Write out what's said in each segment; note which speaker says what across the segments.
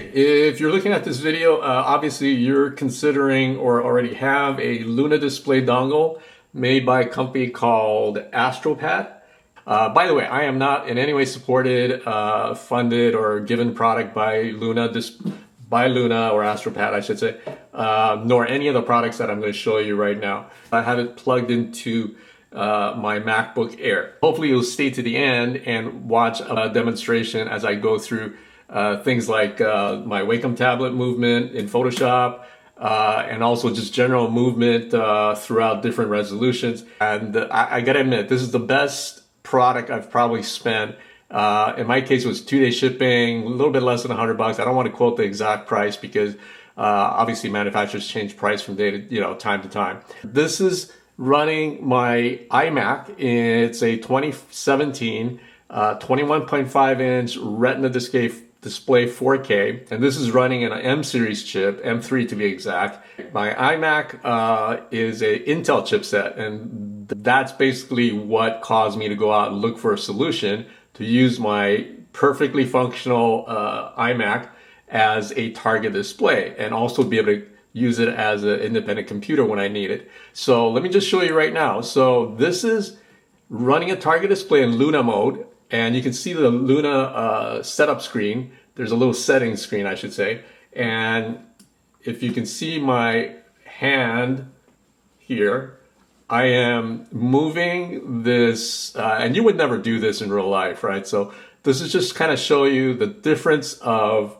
Speaker 1: Okay, if you're looking at this video, obviously you're considering or already have a Luna Display Dongle made by a company called Astropad. By the way, I am not in any way supported, funded, or given product by Luna or Astropad, I should say, nor any of the products that I'm going to show you right now. I have it plugged into my MacBook Air. Hopefully you'll stay to the end and watch a demonstration as I go through things like my Wacom tablet movement in Photoshop, and also just general movement throughout different resolutions. And I gotta admit, this is the best product I've probably spent. In my case, it was 2-day shipping, a little bit less than $100. I don't want to quote the exact price because obviously manufacturers change price from time to time. This is running my iMac. It's a 2017 21.5 inch Retina display 4K, and this is running an M series chip, M3 to be exact. My iMac is a Intel chipset, and that's basically what caused me to go out and look for a solution to use my perfectly functional iMac as a target display and also be able to use it as an independent computer when I need it. So let me just show you right now. So this is running a target display in Luna mode, and you can see the Luna setup screen. There's a little settings screen, I should say. And if you can see my hand here, I am moving this, and you would never do this in real life, right? So this is just kind of show you the difference of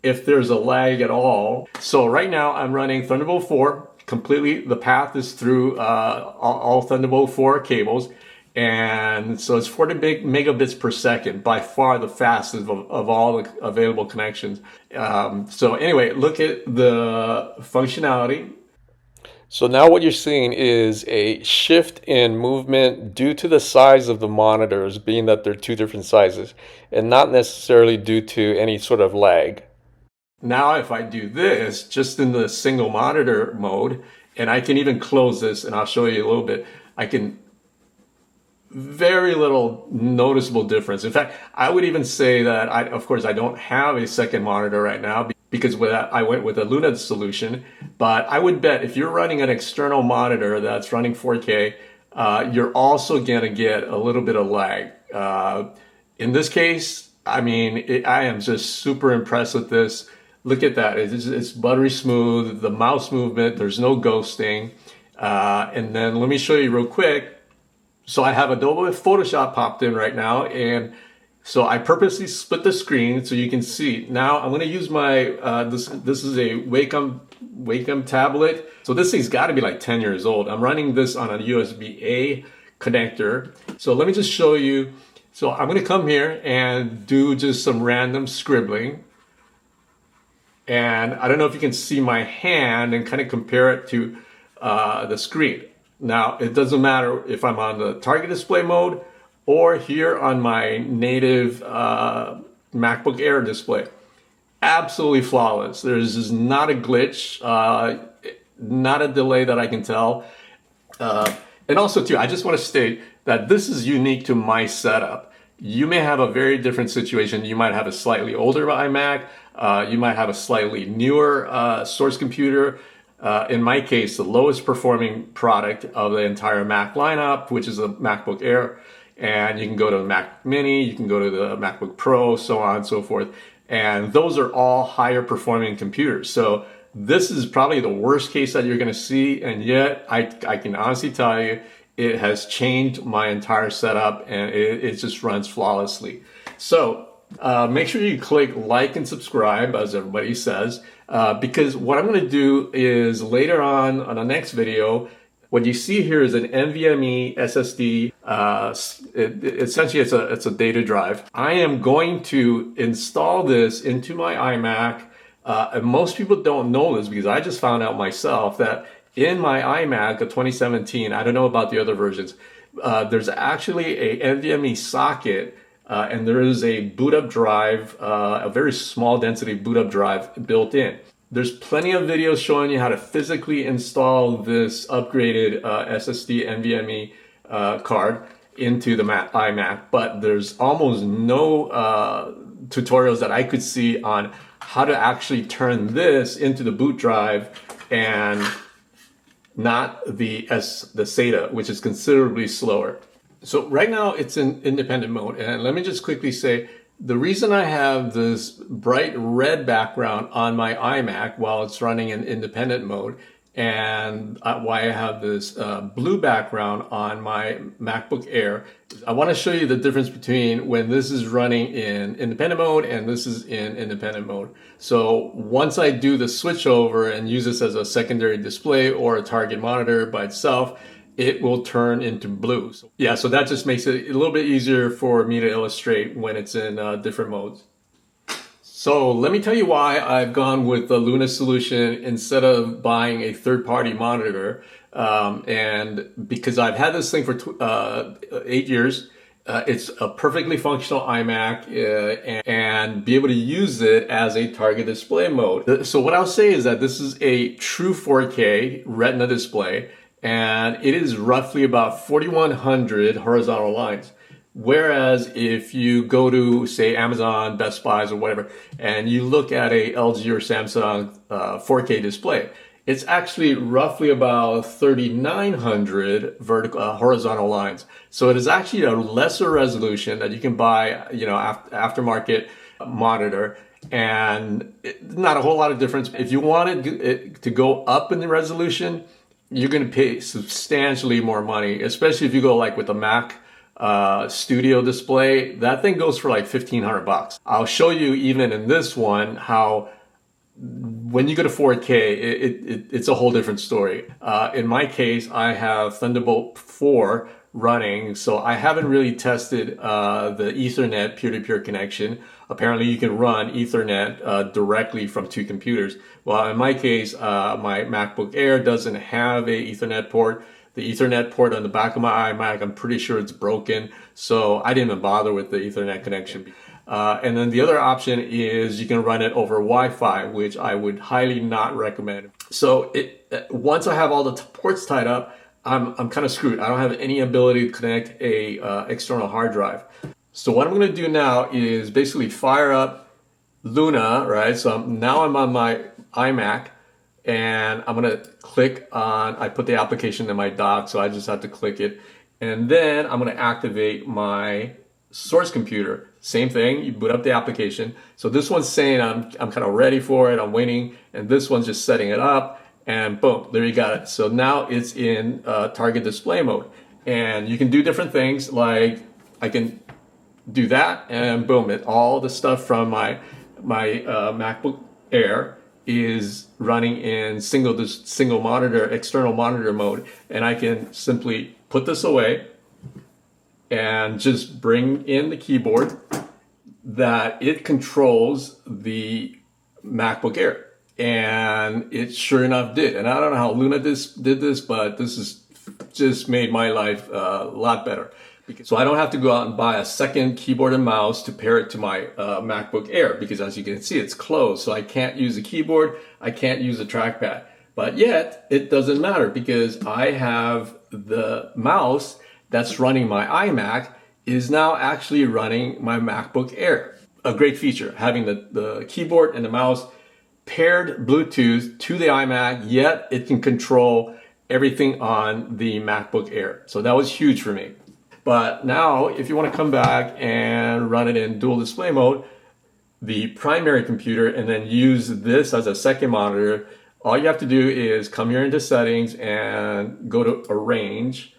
Speaker 1: if there's a lag at all. So right now I'm running Thunderbolt 4 completely. The path is through all Thunderbolt 4 cables. And so it's 40 megabits per second, by far the fastest of all the available connections. So anyway, look at the functionality.
Speaker 2: So now what you're seeing is a shift in movement due to the size of the monitors, being that they're two different sizes, and not necessarily due to any sort of lag.
Speaker 1: Now if I do this just in the single monitor mode, and I can even close this, and I'll show you a little bit, I can very little noticeable difference. In fact, I would even say that of course I don't have a second monitor right now because I went with a Luna solution, but I would bet if you're running an external monitor that's running 4K, you're also gonna get a little bit of lag. In this case, I mean, I am just super impressed with this. Look at that, it's buttery smooth, the mouse movement, there's no ghosting. And then let me show you real quick. So I have Adobe Photoshop popped in right now, and so I purposely split the screen so you can see. Now I'm going to use my, this is a Wacom tablet. So this thing's got to be like 10 years old. I'm running this on a USB-A connector. So let me just show you. So I'm going to come here and do just some random scribbling. And I don't know if you can see my hand and kind of compare it to the screen. Now, it doesn't matter if I'm on the target display mode or here on my native MacBook Air display. Absolutely flawless. There's just not a glitch, not a delay that I can tell. And also too, I just want to state that this is unique to my setup. You may have a very different situation. You might have a slightly older iMac. You might have a slightly newer source computer. In my case, the lowest performing product of the entire Mac lineup, which is a MacBook Air, and you can go to the Mac Mini, you can go to the MacBook Pro, so on and so forth, and those are all higher performing computers. So this is probably the worst case that you're going to see, and yet I can honestly tell you it has changed my entire setup, and it just runs flawlessly. So make sure you click like and subscribe, as everybody says, because what I'm going to do is later on the next video, what you see here is an NVMe SSD. Essentially, it's a data drive. I am going to install this into my iMac. And most people don't know this because I just found out myself that in my iMac, a 2017, I don't know about the other versions, there's actually a NVMe socket. And there is a boot up drive, a very small density boot up drive built in. There's plenty of videos showing you how to physically install this upgraded SSD NVMe card into the iMac, but there's almost no tutorials that I could see on how to actually turn this into the boot drive and not the SATA, which is considerably slower. So right now it's in independent mode, and let me just quickly say, the reason I have this bright red background on my iMac while it's running in independent mode, and why I have this blue background on my MacBook Air, I want to show you the difference between when this is running in independent mode and this is in independent mode. So once I do the switch over and use this as a secondary display or a target monitor by itself, it will turn into blue. So, yeah, so that just makes it a little bit easier for me to illustrate when it's in different modes. So let me tell you why I've gone with the Luna solution instead of buying a third-party monitor. And because I've had this thing for 8 years, it's a perfectly functional iMac, and be able to use it as a target display mode. So what I'll say is that this is a true 4K Retina display, and it is roughly about 4,100 horizontal lines. Whereas if you go to, say, Amazon, Best Buys, or whatever, and you look at a LG or Samsung 4K display, it's actually roughly about 3,900 horizontal lines. So it is actually a lesser resolution that you can buy, you know, aftermarket monitor, and not a whole lot of difference. If you wanted it to go up in the resolution, you're going to pay substantially more money, especially if you go like with a Mac studio display. That thing goes for like $1,500. I'll show you even in this one how when you go to 4K, it's a whole different story. In my case, I have Thunderbolt 4 running, so I haven't really tested the Ethernet peer-to-peer connection. Apparently you can run Ethernet directly from two computers. Well, in my case, my MacBook Air doesn't have a Ethernet port. The Ethernet port on the back of my iMac, I'm pretty sure it's broken, so I didn't even bother with the Ethernet connection. And then the other option is you can run it over Wi-Fi, which I would highly not recommend. So once I have all the ports tied up, I'm kind of screwed. I don't have any ability to connect a external hard drive. So what I'm going to do now is basically fire up Luna, right? So now I'm on my iMac, and I'm going to click on, I put the application in my dock, so I just have to click it. And then I'm going to activate my source computer. Same thing, you boot up the application. So this one's saying I'm kind of ready for it, I'm waiting, and this one's just setting it up, and boom, there you got it. So now it's in target display mode. And you can do different things, like I can do that, and boom, all the stuff from my MacBook Air is running in single monitor, external monitor mode, and I can simply put this away and just bring in the keyboard that it controls the MacBook Air. And it sure enough did. And I don't know how Luna did this, but this has just made my life a lot better. So I don't have to go out and buy a second keyboard and mouse to pair it to my MacBook Air, because as you can see, it's closed. So I can't use a keyboard, I can't use a trackpad. But yet, it doesn't matter, because I have the mouse that's running my iMac is now actually running my MacBook Air. A great feature, having the keyboard and the mouse paired Bluetooth to the iMac, yet it can control everything on the MacBook Air. So that was huge for me. But now, if you want to come back and run it in dual display mode, the primary computer, and then use this as a second monitor, all you have to do is come here into settings and go to arrange,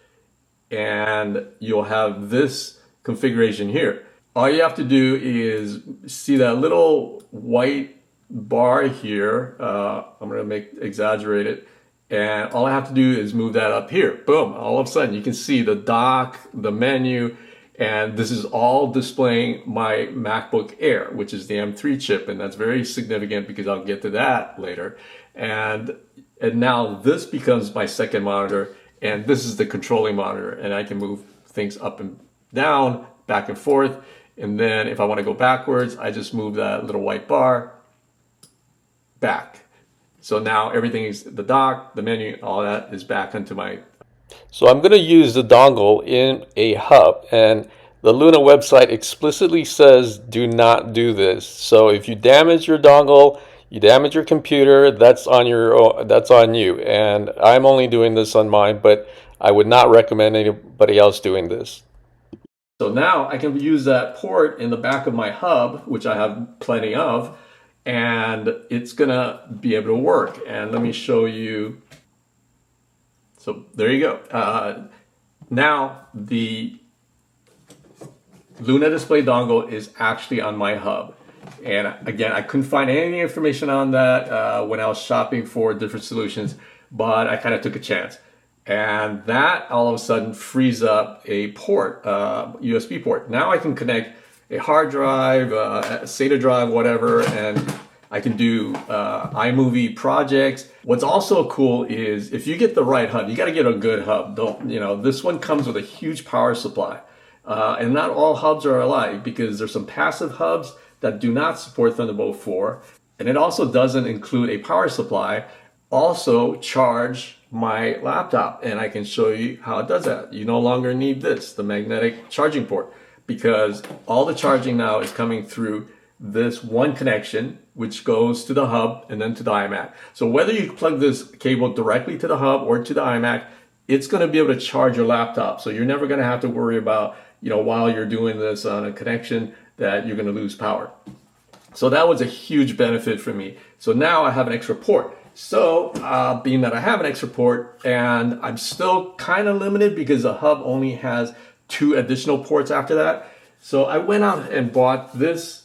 Speaker 1: and you'll have this configuration here. All you have to do is see that little white bar here. I'm going to exaggerate it. And all I have to do is move that up here. Boom. All of a sudden you can see the dock, the menu, and this is all displaying my MacBook Air, which is the M3 chip. And that's very significant because I'll get to that later. And now this becomes my second monitor, and this is the controlling monitor. And I can move things up and down, back and forth. And then if I want to go backwards, I just move that little white bar back. So now everything is, the dock, the menu, all that is back onto my...
Speaker 2: So I'm going to use the dongle in a hub, and The Luna website explicitly says do not do this. So if you damage your dongle, you damage your computer, that's on you. And I'm only doing this on mine, but I would not recommend anybody else doing this.
Speaker 1: So now I can use that port in the back of my hub, which I have plenty of, and it's gonna be able to work. And let me show you. So there you go. Now the Luna Display Dongle is actually on my hub. And again, I couldn't find any information on that when I was shopping for different solutions, but I kind of took a chance. And that all of a sudden frees up a port, USB port. Now I can connect a hard drive, a SATA drive, whatever, and I can do iMovie projects. What's also cool is if you get the right hub, you got to get a good hub. This one comes with a huge power supply. And not all hubs are alike because there's some passive hubs that do not support Thunderbolt 4. And it also doesn't include a power supply. Also charge my laptop, and I can show you how it does that. You no longer need the magnetic charging port, because all the charging now is coming through this one connection, which goes to the hub and then to the iMac. So whether you plug this cable directly to the hub or to the iMac, it's going to be able to charge your laptop. So you're never going to have to worry about, while you're doing this on a connection, that you're going to lose power. So that was a huge benefit for me. So now I have an extra port. So being that I have an extra port, and I'm still kind of limited because the hub only has 2 additional ports after that. So I went out and bought this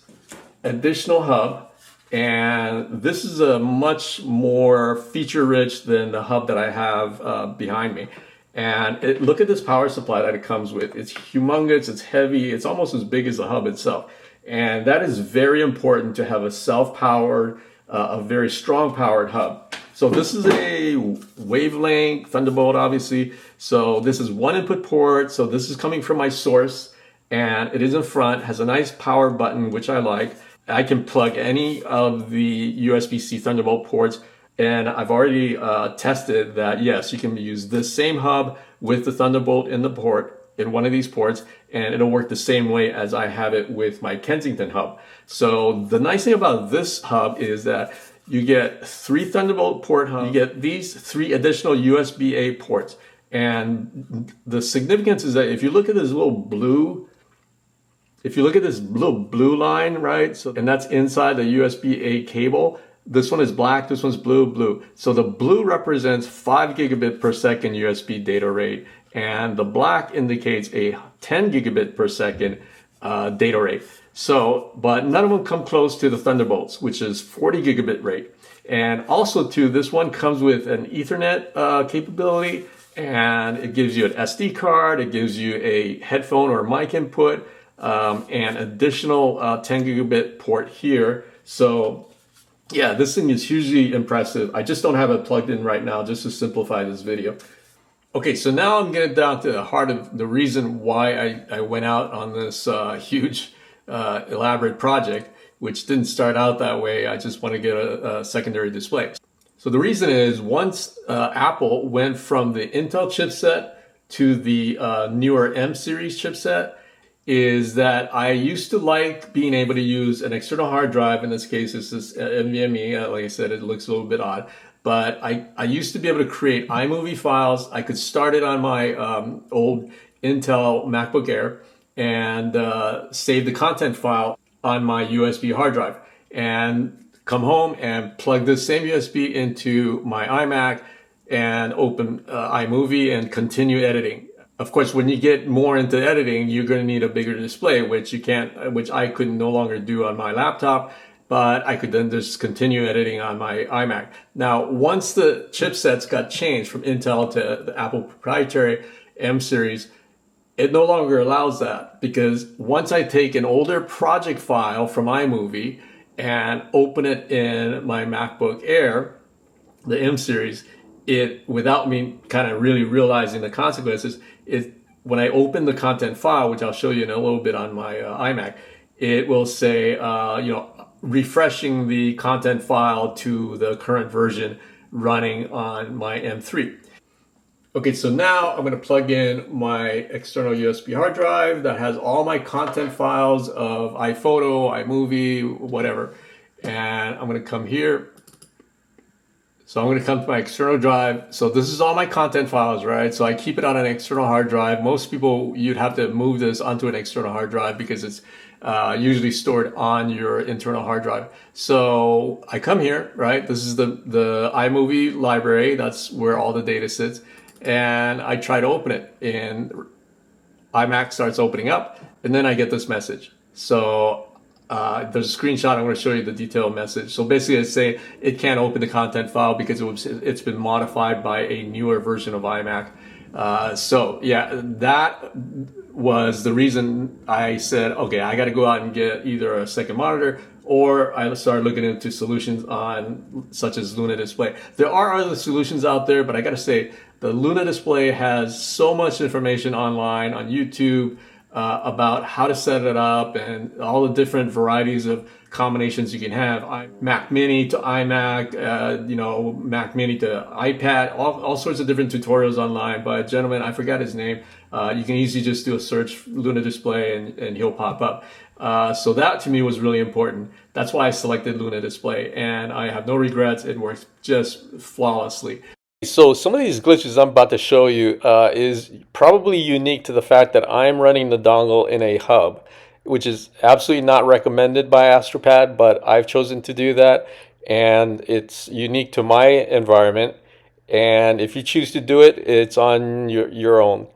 Speaker 1: additional hub, and this is a much more feature rich than the hub that I have behind me. And look at this power supply that it comes with. It's humongous, it's heavy, it's almost as big as the hub itself. And that is very important to have a self-powered, a very strong powered hub. So this is a wavelength Thunderbolt, obviously. So this is one input port. So this is coming from my source, and it is in front, has a nice power button, which I like. I can plug any of the USB-C Thunderbolt ports, and I've already tested that, yes, you can use this same hub with the Thunderbolt in the port, in one of these ports, and it'll work the same way as I have it with my Kensington hub. So the nice thing about this hub is that you get 3 Thunderbolt port hubs, you get these 3 additional USB-A ports. And the significance is that if you look at this little blue, line, right? So, and that's inside the USB-A cable. This one is black, this one's blue. So the blue represents 5 gigabit per second USB data rate, and the black indicates a 10 gigabit per second data rate. So, but none of them come close to the Thunderbolts, which is 40 gigabit rate. And also too, this one comes with an Ethernet capability, and it gives you an SD card, it gives you a headphone or mic input, and additional 10 gigabit port here. So yeah, this thing is hugely impressive. I just don't have it plugged in right now just to simplify this video. Okay, so now I'm getting down to the heart of the reason why I went out on this huge elaborate project, which didn't start out that way. I just want to get a secondary display. So the reason is once Apple went from the Intel chipset to the newer M series chipset, is that I used to like being able to use an external hard drive. In this case, it's this NVMe. Like I said, it looks a little bit odd. But I used to be able to create iMovie files. I could start it on my old Intel MacBook Air and save the content file on my USB hard drive. And come home and plug this same USB into my iMac and open iMovie and continue editing. Of course, when you get more into editing, you're going to need a bigger display, which I could no longer do on my laptop, but I could then just continue editing on my iMac. Now, once the chipsets got changed from Intel to the Apple proprietary M series, it no longer allows that, because once I take an older project file from iMovie and open it in my MacBook Air, the M series, without me kind of really realizing the consequences, when I open the content file, which I'll show you in a little bit on my iMac, it will say, refreshing the content file to the current version running on my M3. Okay, so now I'm going to plug in my external USB hard drive that has all my content files of iPhoto, iMovie, whatever. And I'm going to come here. So I'm going to come to my external drive. So this is all my content files, right? So I keep it on an external hard drive. Most people, you'd have to move this onto an external hard drive because it's usually stored on your internal hard drive. So I come here, right? This is the iMovie library. That's where all the data sits. And I try to open it, and iMac starts opening up, and then I get this message. So there's a screenshot. I'm going to show you the detailed message. So basically, it's saying it can't open the content file because it's been modified by a newer version of iMac. So yeah, that was the reason I said, okay, I got to go out and get either a second monitor, or I started looking into solutions on such as Luna Display. There are other solutions out there, but I got to say, the Luna Display has so much information online on YouTube about how to set it up and all the different varieties of combinations you can have. Mac Mini to iMac, Mac Mini to iPad, all sorts of different tutorials online by a gentleman, I forgot his name. You can easily just do a search Luna Display and he'll pop up. So that to me was really important. That's why I selected Luna Display, and I have no regrets. It works just flawlessly.
Speaker 2: So some of these glitches I'm about to show you is probably unique to the fact that I'm running the dongle in a hub, which is absolutely not recommended by Astropad, but I've chosen to do that, and it's unique to my environment. And if you choose to do it, it's on your own.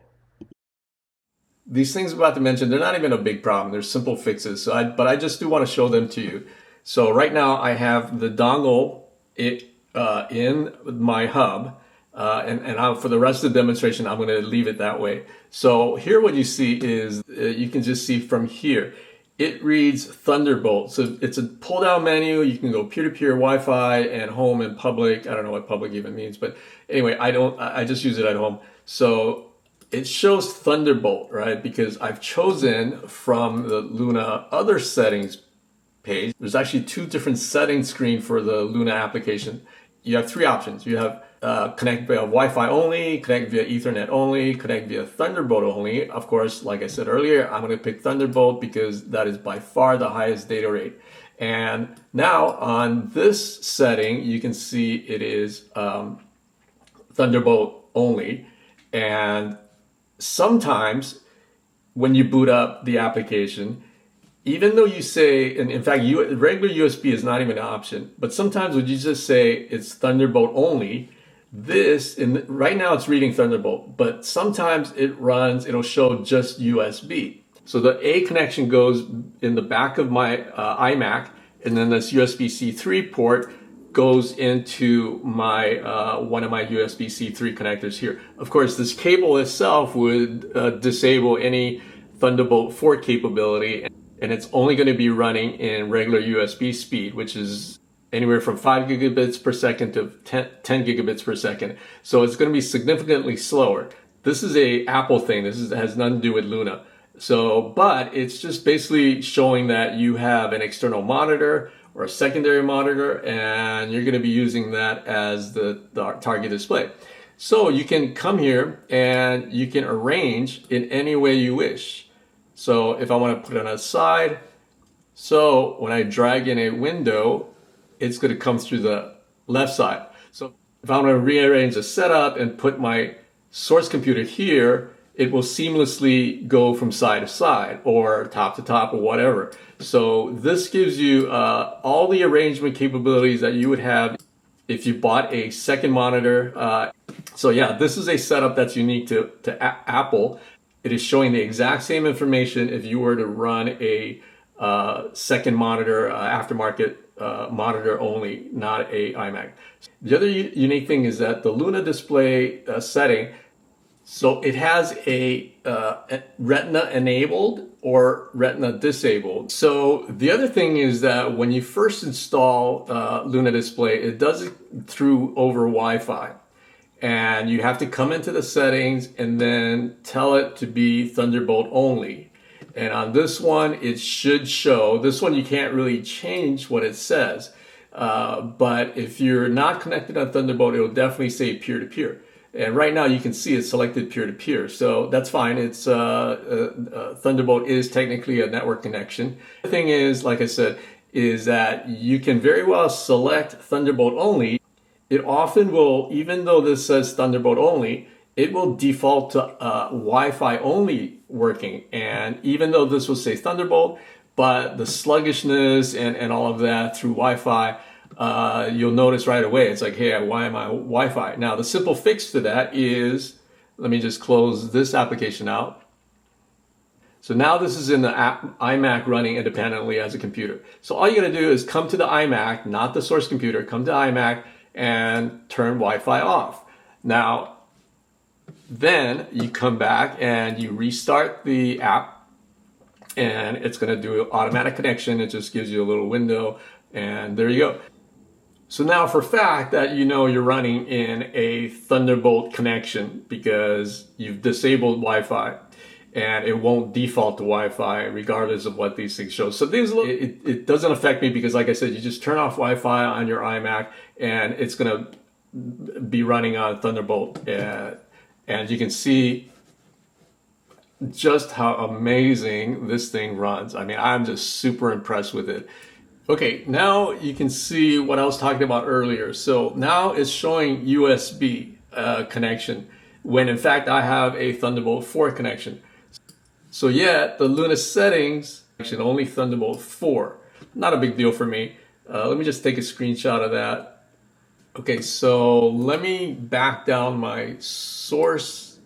Speaker 1: These things I'm about to mention, they're not even a big problem. They're simple fixes. But I just do want to show them to you. So right now I have the dongle in my hub, and for the rest of the demonstration, I'm going to leave it that way. So here what you see is, you can just see from here, it reads Thunderbolt. So it's a pull down menu. You can go peer-to-peer, Wi-Fi, and home and public. I don't know what public even means, but anyway, I just use it at home. So it shows Thunderbolt, right? Because I've chosen from the Luna other settings page. There's actually two different settings screen for the Luna application. You have three options. You have connect via Wi-Fi only, connect via Ethernet only, connect via Thunderbolt only. Of course, like I said earlier, I'm going to pick Thunderbolt because that is by far the highest data rate. And now on this setting, you can see it is Thunderbolt only. And sometimes when you boot up the application, even though you say, and in fact, regular USB is not even an option, but sometimes when you just say it's Thunderbolt only, right now it's reading Thunderbolt, but sometimes it'll show just USB. So the A connection goes in the back of my iMac, and then this USB-C 3 port goes into my one of my USB-C 3 connectors here. Of course, this cable itself would disable any Thunderbolt 4 capability, and it's only going to be running in regular USB speed, which is anywhere from 5 gigabits per second to 10 gigabits per second. So it's going to be significantly slower. This is a Apple thing. This has nothing to do with Luna. So, but it's just basically showing that you have an external monitor or a secondary monitor, and you're going to be using that as the target display. So you can come here and you can arrange in any way you wish. So if I want to put it on a side, so when I drag in a window, it's going to come through the left side. So if I want to rearrange the setup and put my source computer here, it will seamlessly go from side to side or top to top or whatever. So this gives you all the arrangement capabilities that you would have if you bought a second monitor. So yeah, this is a setup that's unique to Apple. It is showing the exact same information if you were to run a second monitor, aftermarket monitor only, not a iMac. The other unique thing is that the Luna Display setting, so it has a Retina enabled or Retina disabled. So the other thing is that when you first install Luna Display, it does it over Wi-Fi. And you have to come into the settings and then tell it to be Thunderbolt only. And on this one, it should show, this one you can't really change what it says. But if you're not connected on Thunderbolt, it will definitely say peer-to-peer. And right now you can see it's selected peer-to-peer, so that's fine. It's Thunderbolt is technically a network connection. The thing is, like I said, is that you can very well select Thunderbolt only. It often will, even though this says Thunderbolt only, it will default to Wi-Fi only working. And even though this will say Thunderbolt, but the sluggishness and all of that through Wi-Fi, you'll notice right away, it's like, hey, why am I Wi-Fi? Now, the simple fix to that is, let me just close this application out. So now this is in the iMac running independently as a computer. So all you gotta do is come to the iMac, not the source computer, come to iMac and turn Wi-Fi off. Now, then you come back and you restart the app, and it's going to do automatic connection. It just gives you a little window, and there you go. So now for a fact that you know you're running in a Thunderbolt connection because you've disabled Wi-Fi, and it won't default to Wi-Fi regardless of what these things show. So it doesn't affect me because, like I said, you just turn off Wi-Fi on your iMac and it's going to be running on Thunderbolt. And you can see just how amazing this thing runs. I mean, I'm just super impressed with it. Okay, now you can see what I was talking about earlier. So now it's showing USB connection when in fact I have a Thunderbolt 4 connection. So yet the Luna settings only Thunderbolt 4. Not a big deal for me. Let me just take a screenshot of that. Okay, so let me back down my source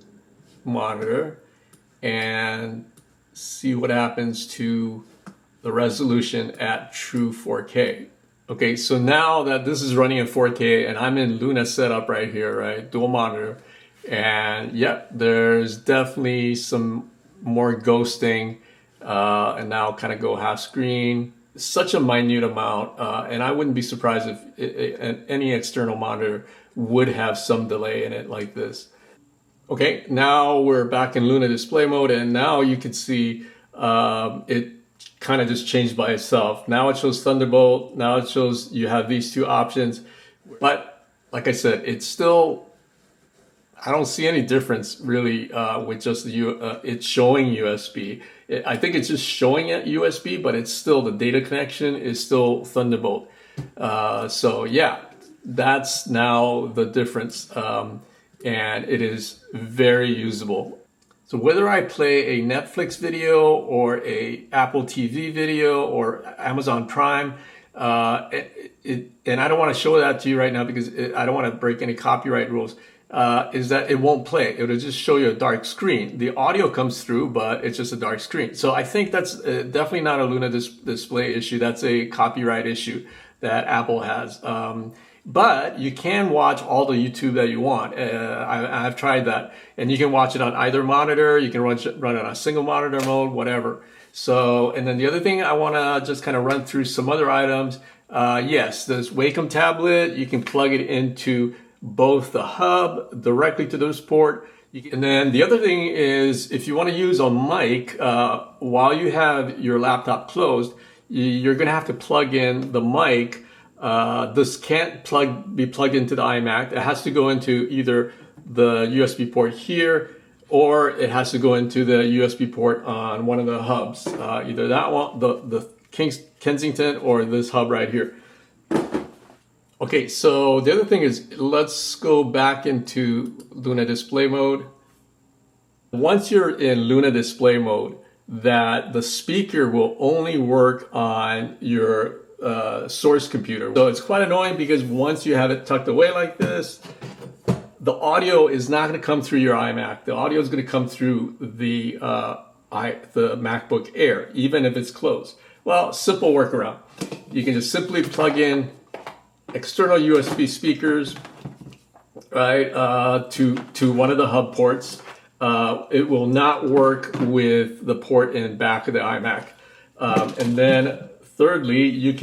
Speaker 1: monitor and see what happens to the resolution at true 4K. Okay, so now that this is running in 4K and I'm in Luna setup right here, right, dual monitor, and yep, there's definitely some more ghosting, and now kind of go half screen. Such a minute amount, and I wouldn't be surprised if any external monitor would have some delay in it like this. Okay, now we're back in Luna display mode, and now you can see it kind of just changed by itself. Now it shows Thunderbolt, now it shows you have these two options, but like I said, it's still, I don't see any difference really with just it's showing USB. I think it's just showing it USB, but it's still, the data connection is still Thunderbolt. So yeah, that's now the difference. And it is very usable. So whether I play a Netflix video or a Apple TV video or Amazon Prime, and I don't want to show that to you right now because I don't want to break any copyright rules, is that it won't play. It'll just show you a dark screen. The audio comes through, but it's just a dark screen. So I think that's definitely not a Luna display issue. That's a copyright issue that Apple has. But you can watch all the YouTube that you want. I've tried that. And you can watch it on either monitor. You can run it on a single monitor mode, whatever. So, and then the other thing I want to just kind of run through some other items. Yes, this Wacom tablet, you can plug it into both the hub directly to this port. And then the other thing is, if you want to use a mic while you have your laptop closed, you're going to have to plug in the mic. This can't be plugged into the iMac. It has to go into either the USB port here, or it has to go into the USB port on one of the hubs, either that one, the Kensington, or this hub right here. Okay, so the other thing is, let's go back into Luna display mode. Once you're in Luna display mode, that the speaker will only work on your source computer. So it's quite annoying because once you have it tucked away like this, the audio is not going to come through your iMac. The audio is going to come through the MacBook Air, even if it's closed. Well, simple workaround. You can just simply plug in external USB speakers, right, to one of the hub ports. It will not work with the port in back of the iMac. And then secondly, you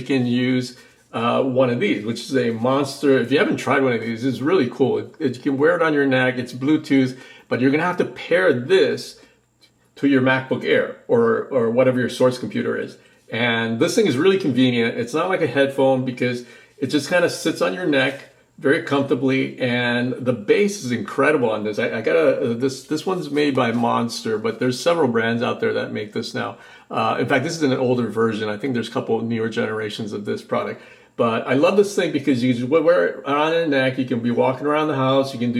Speaker 1: can use one of these, which is a monster. If you haven't tried one of these, it's really cool. You can wear it on your neck. It's Bluetooth, but you're going to have to pair this to your MacBook Air or whatever your source computer is. And this thing is really convenient. It's not like a headphone because it just kind of sits on your neck, very comfortably, and the base is incredible on this. I got this one's made by Monster, but there's several brands out there that make this now. In fact, this is an older version. I think there's a couple of newer generations of this product. But I love this thing because you just wear it around your neck. You can be walking around the house. You can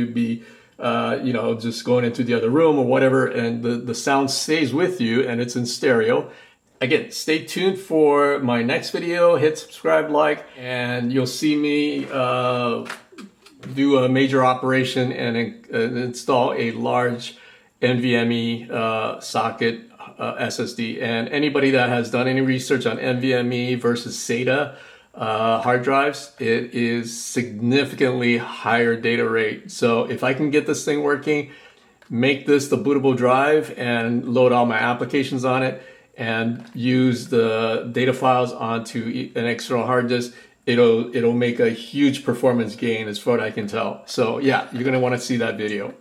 Speaker 1: just going into the other room or whatever, and the sound stays with you, and it's in stereo. Again, stay tuned for my next video. Hit subscribe, like, and you'll see me do a major operation and install a large NVMe socket SSD. And anybody that has done any research on NVMe versus SATA hard drives, it is significantly higher data rate. So if I can get this thing working, make this the bootable drive and load all my applications on it, and use the data files onto an external hard disk, it'll make a huge performance gain as far as I can tell. So yeah, you're gonna want to see that video.